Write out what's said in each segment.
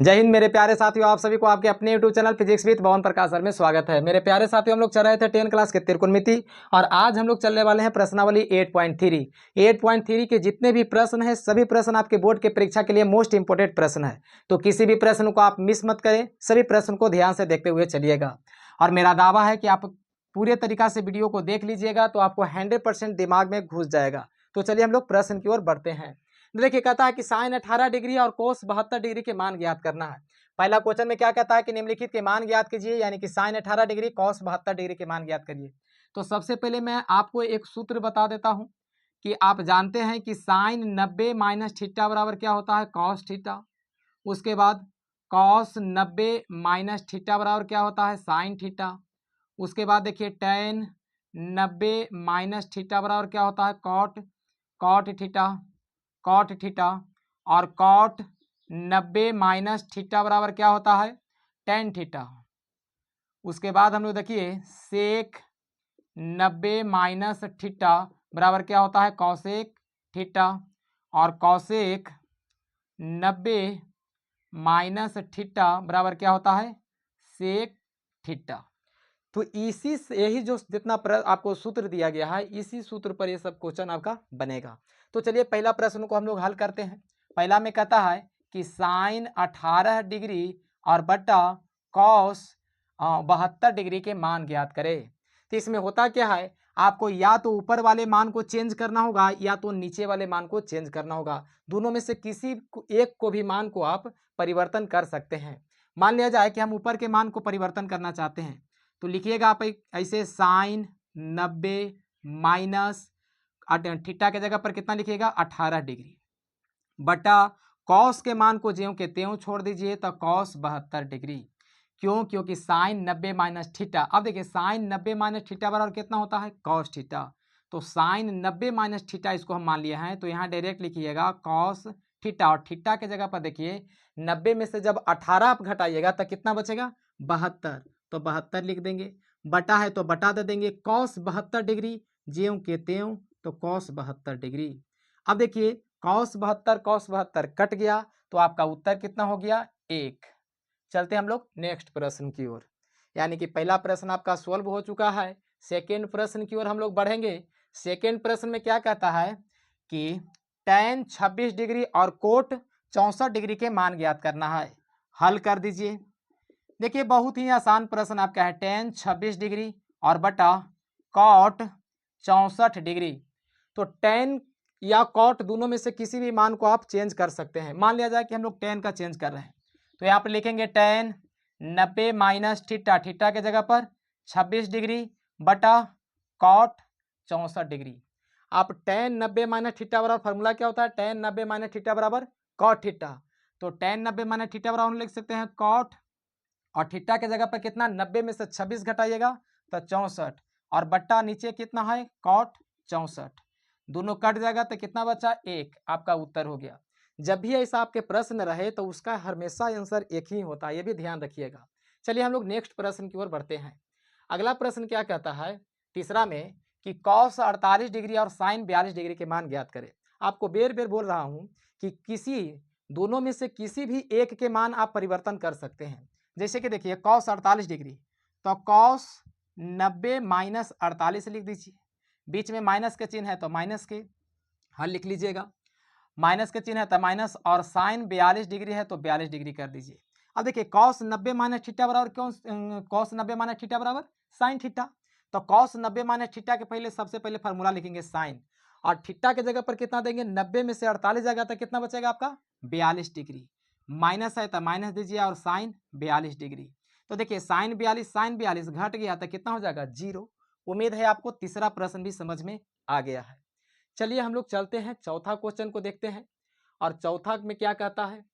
जय हिंद मेरे प्यारे साथियों, आप सभी को आपके अपने YouTube चैनल फिजिक्स विद भवन प्रकाश सर में स्वागत है। मेरे प्यारे साथियों, हम लोग चल रहे थे 10 क्लास के त्रिकोणमिति और आज हम लोग चलने वाले हैं प्रश्नावली 8.3। 8.3 के जितने भी प्रश्न हैं सभी प्रश्न आपके बोर्ड के परीक्षा के लिए मोस्ट इंपोर्टेंट प्रश्न है, तो किसी भी प्रश्न को आप मिस मत करें, सभी प्रश्न को ध्यान से देखते हुए चलिएगा। और मेरा दावा है कि आप पूरे तरीका से वीडियो को देख लीजिएगा तो आपको 100% दिमाग में घुस जाएगा। तो चलिए हम लोग प्रश्न की ओर बढ़ते हैं। देखिए, कहता है कि साइन 18 डिग्री और कोस 72 डिग्री के मान ज्ञात करना है। पहला क्वेश्चन में क्या कहता है कि निम्नलिखित के मान ज्ञात कीजिए, यानी कि साइन 18 डिग्री कॉस 72 डिग्री के मान ज्ञात करिए। तो सबसे पहले मैं आपको एक सूत्र बता देता हूं कि आप जानते हैं कि साइन 90 माइनस थीटा बराबर क्या होता है, कॉस थीटा। उसके बाद कॉस 90 माइनस थीटा बराबर क्या होता है, साइन थीटा। उसके बाद देखिए टेन 90 माइनस थीटा बराबर क्या होता है, cot cot theta cot theta. और कॉट 90 माइनस थीटा बराबर क्या होता है, टेन थीटा। उसके बाद हम लोग देखिए सेक 90 माइनस थीटा बराबर क्या होता है, कौसेक थीटा। और कौसेक 90 माइनस थीटा बराबर क्या होता है, सेक थीटा। तो इसी से यही जो जितना आपको सूत्र दिया गया है, इसी सूत्र पर ये सब क्वेश्चन आपका बनेगा। तो चलिए पहला प्रश्न को हम लोग हल करते हैं। पहला में कहता है कि साइन 18 डिग्री और बटा कॉस 72 डिग्री के मान ज्ञात करे। तो इसमें होता क्या है, आपको या तो ऊपर वाले मान को चेंज करना होगा या तो नीचे वाले मान को चेंज करना होगा। दोनों में से किसी एक को भी मान को आप परिवर्तन कर सकते हैं। मान लिया जाए कि हम ऊपर के मान को परिवर्तन करना चाहते हैं, तो लिखिएगा आप ऐसे साइन 90 माइनस थीटा के जगह पर कितना लिखिएगा, 18 डिग्री बटा कॉस के मान को ज्यों के त्यों छोड़ दीजिए तो कॉस 72 डिग्री। क्यों? क्योंकि साइन 90 माइनस थीटा, अब देखिए साइन 90 माइनस थीटा बराबर कितना होता है, कॉस थीटा। तो साइन 90 माइनस थीटा इसको हम मान लिए हैं, तो यहाँ डायरेक्ट लिखिएगा कॉस थीटा। और थीटा के जगह पर देखिए 90 में से जब 18 आप घटाइएगा तो कितना बचेगा, 72। तो 72 लिख देंगे, बटा है तो बटा दे देंगे, कॉस 72 डिग्री ज्यों के त्यों तो कॉस 72 डिग्री। अब देखिए कॉस 72 कट गया तो आपका उत्तर कितना हो गया, 1। चलते हम लोग नेक्स्ट प्रश्न की ओर, यानी कि पहला प्रश्न आपका सॉल्व हो चुका है। सेकेंड प्रश्न की ओर हम लोग बढ़ेंगे। सेकेंड प्रश्न में क्या कहता है कि tan 26 डिग्री और कोट 64 डिग्री के मान ज्ञात करना है। हल कर दीजिए। देखिए बहुत ही आसान प्रश्न आपका है, tan 26 डिग्री और बटा कॉट 64 डिग्री। तो tan या कॉट दोनों में से किसी भी मान को आप चेंज कर सकते हैं। मान लिया जाए कि हम लोग tan का चेंज कर रहे हैं, तो यहाँ पर लिखेंगे tan 90 माइनस थीटा, थीटा के जगह पर 26 डिग्री बटा कॉट 64 डिग्री। आप tan 90 माइनस थीटा बराबर फॉर्मूला क्या होता है, tan 90 माइनस थीटा बराबर कॉट थीटा। तो tan 90 माइनस थीटा बराबर लिख सकते हैं कॉट, और थीटा के जगह पर कितना, 90 में से 26 घटाइएगा तो 64, और बट्टा नीचे कितना है, कॉट 64। दोनों कट जाएगा तो कितना बचा, 1। आपका उत्तर हो गया। जब भी ऐसा आपके प्रश्न रहे तो उसका हमेशा आंसर एक ही होता है, ये भी ध्यान रखिएगा। चलिए हम लोग नेक्स्ट प्रश्न की ओर बढ़ते हैं। अगला प्रश्न क्या कहता है, तीसरा में, कि कॉस 48 डिग्री और साइन 42 डिग्री के मान ज्ञात करें। आपको बेर बेर बोल रहा हूं कि किसी दोनों में से किसी भी एक के मान आप परिवर्तन कर सकते हैं। जैसे कि देखिए कॉस 48 डिग्री, तो कॉस 90 माइनस 48 लिख दीजिए, बीच में माइनस के चिन्ह है तो माइनस के हल लिख लीजिएगा, माइनस के चिन्ह है तो माइनस, और साइन 42 डिग्री है तो 42 डिग्री कर दीजिए। अब देखिए कॉस 90 माइनस थीटा बराबर कॉस 90 माइनस थीटा बराबर साइन थीटा। तो कॉस 90 माइनस थीटा के पहले सबसे पहले फार्मूला लिखेंगे साइन, और थीटा के जगह पर कितना देंगे, 90 में से 48 जाएगा तो कितना बचेगा आपका, 42 डिग्री। माइनस है तो माइनस दीजिए, और साइन 42 डिग्री। तो देखिए साइन 42 घट गया तो कितना हो जाएगा, 0। उम्मीद है आपको तीसरा प्रश्न भी समझ में आ गया है। चलिए हम लोग चलते हैं चौथा क्वेश्चन को देखते हैं। और चौथा में क्या कहता है,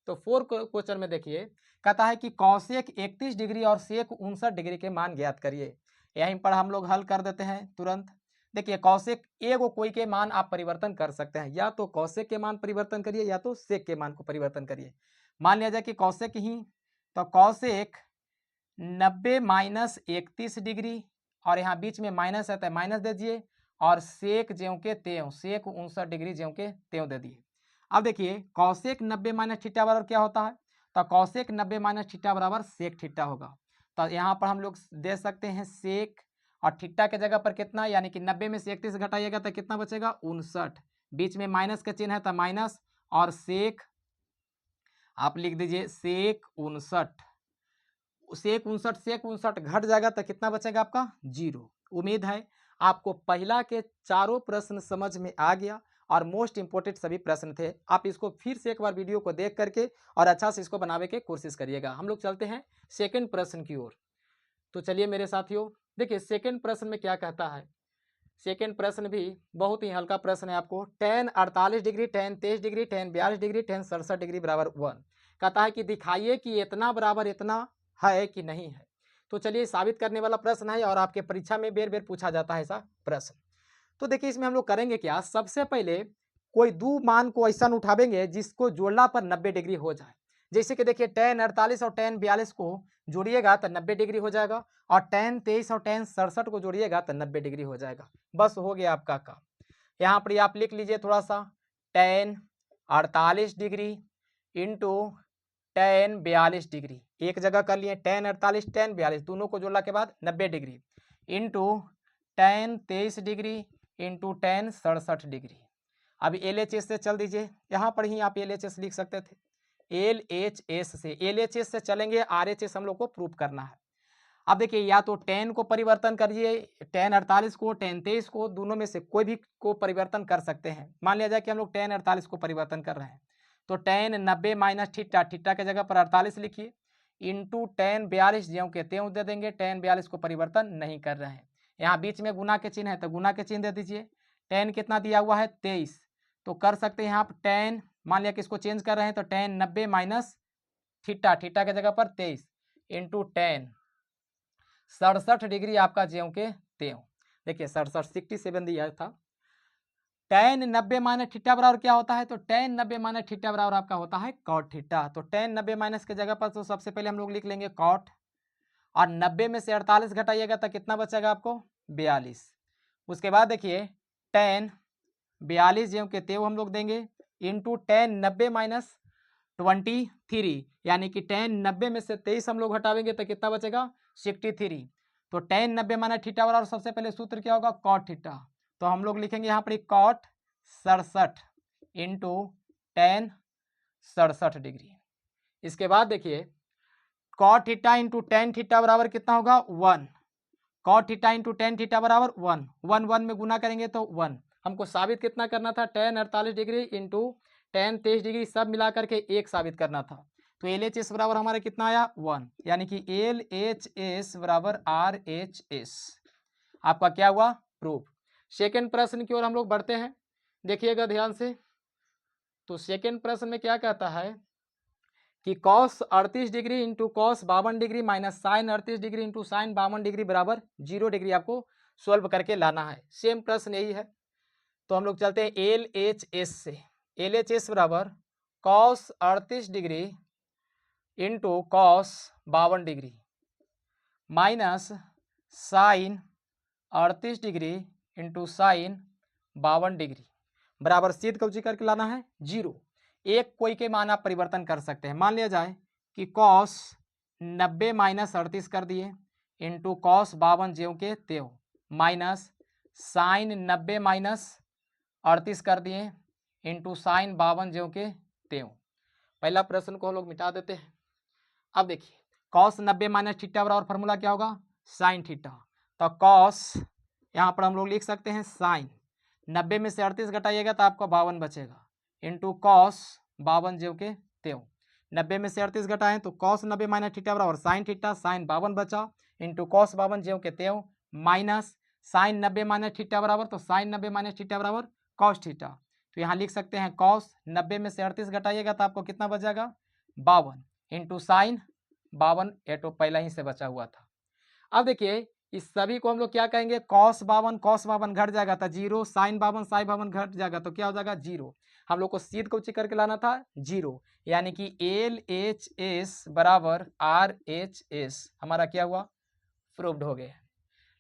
तो फोर क्वेश्चन में देखिए कहता है कि कौशेक 31 डिग्री और सेक 59 डिग्री के मान ज्ञात करिए। यहीं पर हम लोग हल कर देते हैं तुरंत। देखिए कौशेक एगो कोई के मान आप परिवर्तन कर सकते हैं, या तो कौशेक के मान परिवर्तन करिए या तो सेक के मान को परिवर्तन करिए। मान लिया जाए कि कौशेक ही, तो कौशेक 90 माइनस 31 डिग्री, और यहाँ बीच में माइनस है तो माइनस दे दिए, और सेक ज्यों के त्यों सेक 59 डिग्री ज्यों के त्यों दे दिए। अब देखिए कौशेक 90 माइनस थीटा बराबर क्या होता है, तो कौसेक 90 माइनस थीटा बराबर सेक थीटा होगा। तो यहाँ पर हम लोग दे सकते हैं सेक, और थीटा के जगह पर कितना, यानी कि 90 में से 31 घटाइएगा तो कितना बचेगा 59, बीच में माइनस का चिन्ह है तो माइनस, और सेक आप लिख दीजिए सेक 59, सेक 59 घट जाएगा तो कितना बचेगा आपका 0। उम्मीद है आपको पहला के चारों प्रश्न समझ में आ गया और मोस्ट इंपोर्टेंट सभी प्रश्न थे। आप इसको फिर से एक बार वीडियो को देख करके और अच्छा से इसको बनाने की कोशिश करिएगा। हम लोग चलते हैं सेकंड प्रश्न की ओर। तो चलिए मेरे साथियों, देखिए सेकंड प्रश्न में क्या कहता है। सेकंड प्रश्न भी बहुत ही हल्का प्रश्न है। आपको tan 48 degree, tan 23 degree, tan 42 degree, tan 67 degree बराबर 1 कहता है कि दिखाइए कि इतना बराबर इतना है कि नहीं है। तो चलिए साबित करने वाला प्रश्न है और आपके परीक्षा में बेर बेर पूछा जाता है ऐसा प्रश्न। तो देखिए इसमें हम लोग करेंगे क्या, सबसे पहले कोई दो मान को ऐसा उठावेंगे जिसको जोड़ना पर 90 डिग्री हो जाए। जैसे कि देखिए tan 48 और tan 42 को जोड़िएगा तो 90 डिग्री हो जाएगा, और tan 23 और tan 67 को जोड़िएगा तो 90 डिग्री हो जाएगा। बस हो गया आपका काम। यहाँ पर आप लिख लीजिए थोड़ा सा, tan 48 degree into tan 42 degree, एक जगह कर लिए tan 48 tan 42 दोनों को जोड़ने के बाद 90 degree, into tan 23 degree into tan 67 degree. अब LHS से चल दीजिए, यहाँ पर ही आप LHS लिख सकते थे। LHS से, LHS से चलेंगे, RHS हम लोग को प्रूफ करना है। अब देखिए या तो tan को परिवर्तन करिए, tan 48 को, tan 23 को, दोनों में से कोई भी को परिवर्तन कर सकते हैं। मान लिया जाए कि हम लोग tan 48 को परिवर्तन कर रहे हैं, तो tan 90 माइनस थीटा, थीटा के जगह पर 48 लिखिए, इंटू tan 42 ज्यों के त्यों दे देंगे। tan 42 को परिवर्तन नहीं कर रहे हैं, यहाँ बीच में गुना के चिन्ह है तो गुना के चिन्ह दे दीजिए। tan कितना दिया हुआ है 23, तो कर सकते हैं यहाँ पर tan, मान लिया कि इसको चेंज कर रहे हैं तो tan 90 माइनस थीटा, थीटा के जगह पर 23 इंटू tan 67 डिग्री आपका ज्यों के त्यों। देखिए 67 दिया था। tan 90 माइनस थीटा बराबर क्या होता है, तो tan 90 माइनस थीटा बराबर आपका होता है cot थीटा। तो tan 90 माइनस के जगह पर तो सबसे पहले हम लोग लिख लेंगे cot, और 90 में से 48 घटाइएगा तो कितना बचेगा आपको 42। उसके बाद देखिए tan 42 ज्यों के त्यों हम लोग देंगे, इंटू tan 90 माइनस 23, यानी कि tan 90 में से 23 हम लोग हटावेंगे तो कितना बचेगा 63। तो tan 90 माइनस थीटा बराबर सबसे पहले सूत्र क्या होगा cot थीटा, तो हम लोग लिखेंगे यहाँ पर cot 67 इंटू tan 67 डिग्री। इसके बाद देखिए cot theta into tan theta बराबर कितना होगा 1, cot theta into tan theta बराबर 1, 1 1 में गुना करेंगे तो 1। हमको साबित कितना करना था, tan 48 degree into tan 23 degree सब मिला करके एक साबित करना था। तो LHS बराबर हमारे कितना आया 1, यानी कि LHS बराबर RHS आपका क्या हुआ प्रूफ। सेकेंड प्रश्न की ओर हम लोग बढ़ते हैं, देखिएगा ध्यान से। तो सेकेंड प्रश्न में क्या कहता है कि cos 38 degree into cos 52 degree minus sin 38 degree into sin 52 degree बराबर 0 डिग्री आपको सोल्व करके लाना है। सेम प्रश्न यही है। तो हम लोग चलते हैं LHS से, LHS बराबर cos 38 degree into cos 52 degree minus sin 38 degree into sin 52 degree बराबर सिद्ध कौची करके लाना है 0। एक कोई के मान आप परिवर्तन कर सकते हैं। मान लिया जाए कि cos 90 माइनस 38 कर दिए इंटू cos 52 ज्यों के त्यों माइनस sin 90 माइनस 38 कर दिए इंटू sin 52 ज्यों के त्यों। पहला प्रश्न को हम लोग मिटा देते हैं। अब देखिए cos 90 माइनस थीटा बराबर फॉर्मूला क्या होगा sin थीटा, तो cos यहाँ पर हम लोग लिख सकते हैं sin 90 में से 38 घटाइएगा तो आपका 52 बचेगा इंटू cos 52 ज्यों के त्यों। 90 में से 38 घटाएं तो cos 90 माइनस थीटा बराबर sin थीटा, sin 52 बचा इंटू cos 52 ज्यों के त्यों माइनस sin 90 माइनस थीटा बराबर, तो sin 90 माइनस थीटा बराबर cos थीटा। तो यहाँ लिख सकते हैं cos 90 में से 38 घटाइएगा तो आपको कितना बच जाएगा 52 इंटू sin 52, ये तो पहला ही से बचा हुआ था। अब देखिए इस सभी को हम लोग क्या कहेंगे cos 52 घट जाएगा तो 0, sin 52 घट जाएगा तो क्या हो जाएगा 0। हम लोग को सिद्ध कौची करके लाना था 0, यानी कि LHS बराबर RHS हमारा क्या हुआ प्रूव्ड हो गया।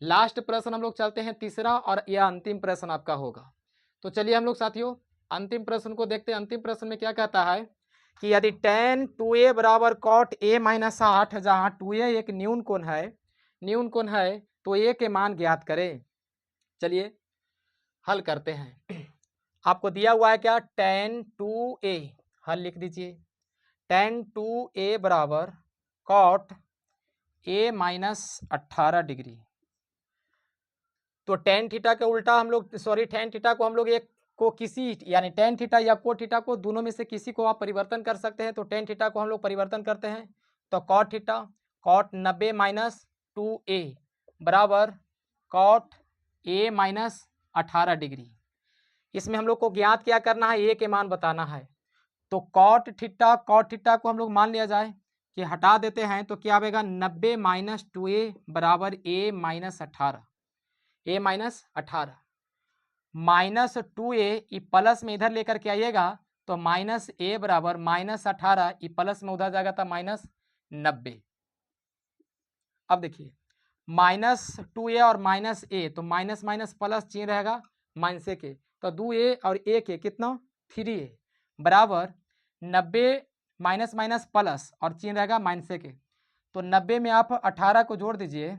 लास्ट प्रश्न हम लोग चलते हैं तीसरा, और यह अंतिम प्रश्न आपका होगा। तो चलिए हम लोग साथियों अंतिम प्रश्न को देखते हैं। अंतिम प्रश्न में क्या कहता है कि यदि tan 2a बराबर cot a माइनस 8, जहाँ 2a एक न्यून कोण है, तो a के मान ज्ञात करें। चलिए हल करते हैं। आपको दिया हुआ है क्या, tan 2a, हल लिख दीजिए। tan 2a बराबर cot a माइनस 18 डिग्री। तो tan थीटा के उल्टा हम लोग, tan थीटा को हम लोग एक को किसी, यानी tan थीटा या cot थीटा को, दोनों में से किसी को आप परिवर्तन कर सकते हैं। तो tan थीटा को हम लोग परिवर्तन करते हैं, तो cot theta, cot 90 minus 2a बराबर cot a माइनस 18 डिग्री। इसमें हम लोग को ज्ञात क्या करना है, a के मान बताना है। तो cot थीटा को हम लोग मान लिया जाए कि हटा देते हैं, तो क्या आएगा, 90 माइनस 2a बराबर a minus 18, a minus 18 minus 2a, plus में इधर लेकर के आइएगा तो माइनस a बराबर माइनस 18, प्लस में उधर जाएगा तो माइनस 90। अब देखिए माइनस 2a और माइनस a, तो माइनस माइनस प्लस चिन्ह रहेगा माइनस के, तो 2a और a के कितना, 3a बराबर 90 माइनस माइनस प्लस और चिन्ह रहेगा माइनस के। तो 90 में आप 18 को जोड़ दीजिए,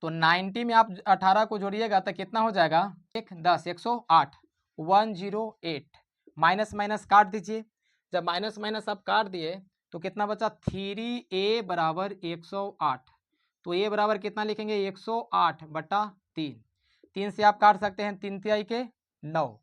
तो 90 में आप 18 को जोड़िएगा तो कितना हो जाएगा, 10 108 108, माइनस माइनस काट दीजिए। जब माइनस माइनस आप काट दिए तो कितना बचा, 3a बराबर 108। तो a बराबर कितना लिखेंगे, 108 बटा 3। 3 से आप काट सकते हैं, 3 तिहाई के 9,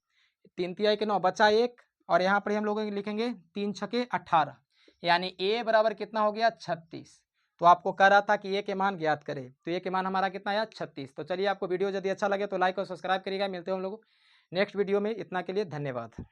3 तिहाई के 9 बचा 1, और यहाँ पर हम लोग लिखेंगे 3 छके 18, यानी a बराबर कितना हो गया, 36। तो आपको कह रहा था कि a के मान ज्ञात करें, तो a के मान हमारा कितना आया, 36। तो चलिए आपको वीडियो यदि अच्छा लगे तो लाइक और सब्सक्राइब करिएगा। मिलते हैं हम लोग नेक्स्ट वीडियो में। इतना के लिए धन्यवाद।